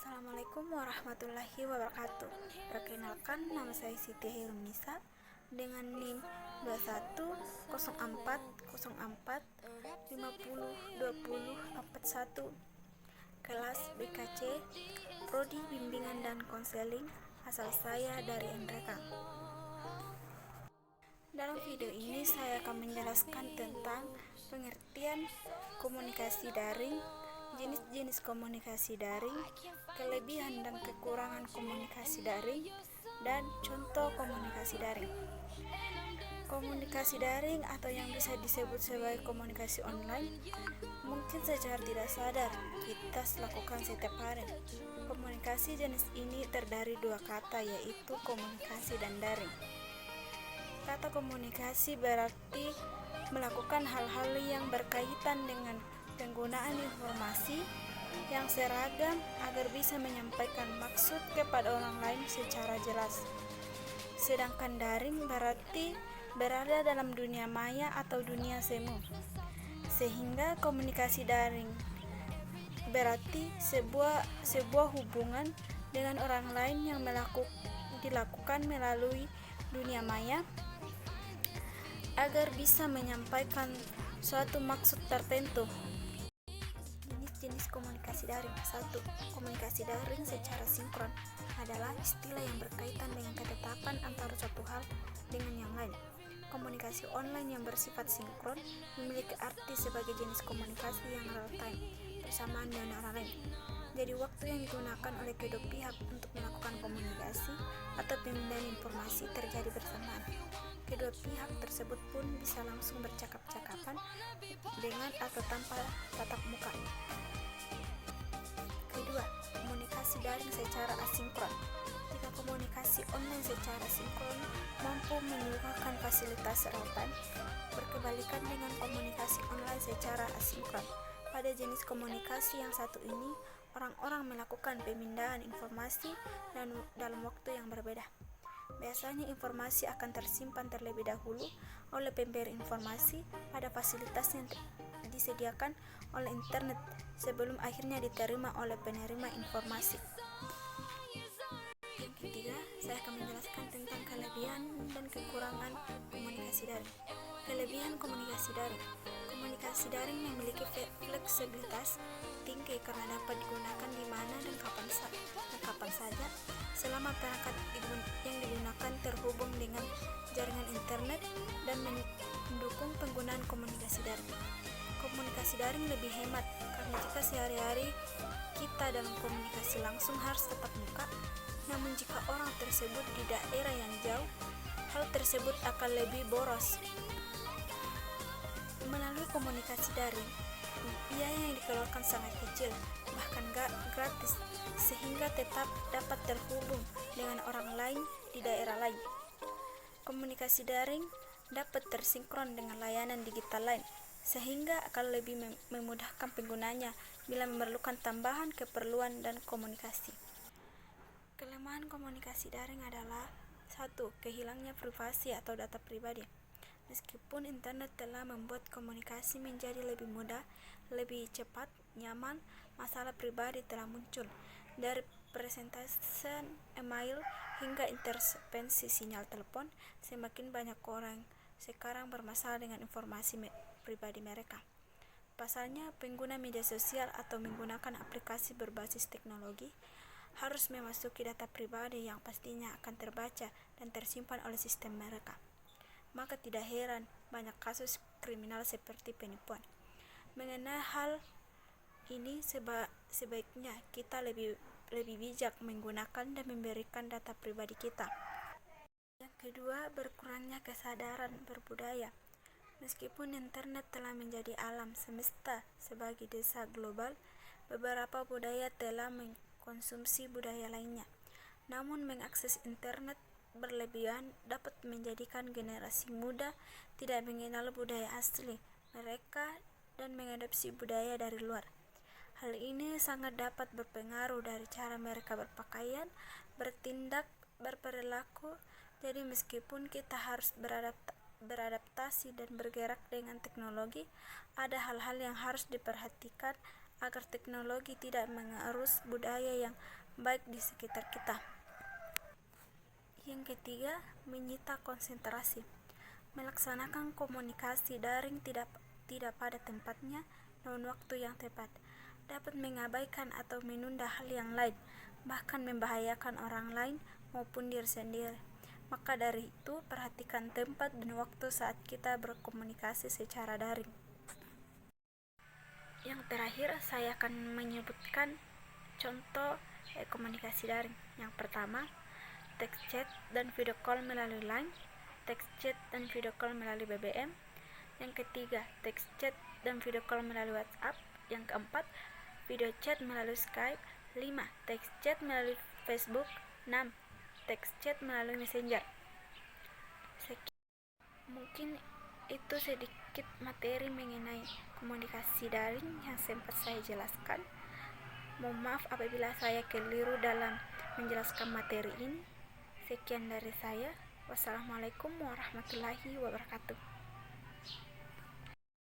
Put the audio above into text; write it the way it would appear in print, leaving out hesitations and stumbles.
Assalamualaikum warahmatullahi wabarakatuh. Perkenalkan, nama saya Siti Hirunisa dengan NIM 210404502041, kelas BKC, Prodi Bimbingan dan Konseling. Asal saya dari NRK. Dalam video ini saya akan menjelaskan tentang pengertian komunikasi daring, jenis-jenis komunikasi daring, kelebihan dan kekurangan komunikasi daring, dan contoh komunikasi daring. Komunikasi daring atau yang bisa disebut sebagai komunikasi online, mungkin secara tidak sadar kita lakukan setiap hari. Komunikasi jenis ini terdiri dua kata, yaitu komunikasi dan daring. Kata komunikasi berarti melakukan hal-hal yang berkaitan dengan penggunaan informasi yang seragam agar bisa menyampaikan maksud kepada orang lain secara jelas. Sedangkan daring berarti berada dalam dunia maya atau dunia semu. Sehingga komunikasi daring berarti sebuah hubungan dengan orang lain yang dilakukan melalui dunia maya agar bisa menyampaikan suatu maksud tertentu. Jenis-jenis komunikasi daring. 1. Komunikasi daring secara sinkron adalah istilah yang berkaitan dengan ketetapan antara suatu hal dengan yang lain. Komunikasi online yang bersifat sinkron memiliki arti sebagai jenis komunikasi yang real time, bersamaan dengan orang lain. Jadi waktu yang digunakan oleh kedua pihak untuk melakukan komunikasi atau pemindahan informasi terjadi bersamaan. Kedua pihak tersebut pun bisa langsung bercakap-cakapan dengan atau tanpa tatap muka. Kedua, komunikasi daring secara asinkron. Jika komunikasi online secara sinkron mampu menyuguhkan fasilitas real time, berkebalikan dengan komunikasi online secara asinkron. Pada jenis komunikasi yang satu ini, orang-orang melakukan pemindahan informasi dalam waktu yang berbeda. Biasanya informasi akan tersimpan terlebih dahulu oleh pemberi informasi pada fasilitas yang disediakan oleh internet sebelum akhirnya diterima oleh penerima informasi. Yang ketiga, saya akan menjelaskan tentang kelebihan dan kekurangan komunikasi daring. Kelebihan komunikasi daring. Komunikasi daring memiliki fleksibilitas tinggi karena dapat digunakan di mana dan kapan saja selama perangkat yang digunakan terhubung dengan jaringan internet dan mendukung penggunaan komunikasi daring. Komunikasi daring lebih hemat karena jika sehari-hari kita dalam komunikasi langsung harus tatap muka, namun jika orang tersebut di daerah yang jauh, hal tersebut akan lebih boros. Melalui komunikasi daring, biaya yang dikeluarkan sangat kecil, bahkan gratis, sehingga tetap dapat terhubung dengan orang lain di daerah lain. Komunikasi daring dapat tersinkron dengan layanan digital lain, sehingga akan lebih memudahkan penggunanya bila memerlukan tambahan keperluan dan komunikasi. Kelemahan komunikasi daring adalah 1. Kehilangnya privasi atau data pribadi. Meskipun internet telah membuat komunikasi menjadi lebih mudah, lebih cepat, nyaman, masalah pribadi telah muncul. Dari persentase email hingga intervensi sinyal telepon, semakin banyak orang sekarang bermasalah dengan informasi pribadi mereka. Pasalnya, pengguna media sosial atau menggunakan aplikasi berbasis teknologi harus memasuki data pribadi yang pastinya akan terbaca dan tersimpan oleh sistem mereka. Maka tidak heran banyak kasus kriminal seperti penipuan. Mengenai hal ini sebaiknya kita lebih bijak menggunakan dan memberikan data pribadi kita. Yang kedua, berkurangnya kesadaran berbudaya. Meskipun internet telah menjadi alam semesta sebagai desa global, beberapa budaya telah mengkonsumsi budaya lainnya. Namun mengakses internet berlebihan dapat menjadikan generasi muda tidak mengenal budaya asli mereka dan mengadopsi budaya dari luar. Hal ini sangat dapat berpengaruh dari cara mereka berpakaian, bertindak, berperilaku. Jadi meskipun kita harus beradaptasi dan bergerak dengan teknologi, ada hal-hal yang harus diperhatikan agar teknologi tidak mengerus budaya yang baik di sekitar kita. Yang ketiga, menyita konsentrasi. Melaksanakan komunikasi daring tidak pada tempatnya dan waktu yang tepat dapat mengabaikan atau menunda hal yang lain, bahkan membahayakan orang lain maupun diri sendiri. Maka dari itu, perhatikan tempat dan waktu saat kita berkomunikasi secara daring. Yang terakhir, saya akan menyebutkan contoh komunikasi daring. Yang pertama, text chat dan video call melalui Line, text chat dan video call melalui BBM. Yang ketiga, text chat dan video call melalui WhatsApp. Yang keempat, video chat melalui Skype. 5. Text chat melalui Facebook. 6. Text chat melalui Messenger. Mungkin itu sedikit materi mengenai komunikasi daring yang sempat saya jelaskan. Mohon maaf apabila saya keliru dalam menjelaskan materi ini. Sekian dari saya. Wassalamualaikum warahmatullahi wabarakatuh.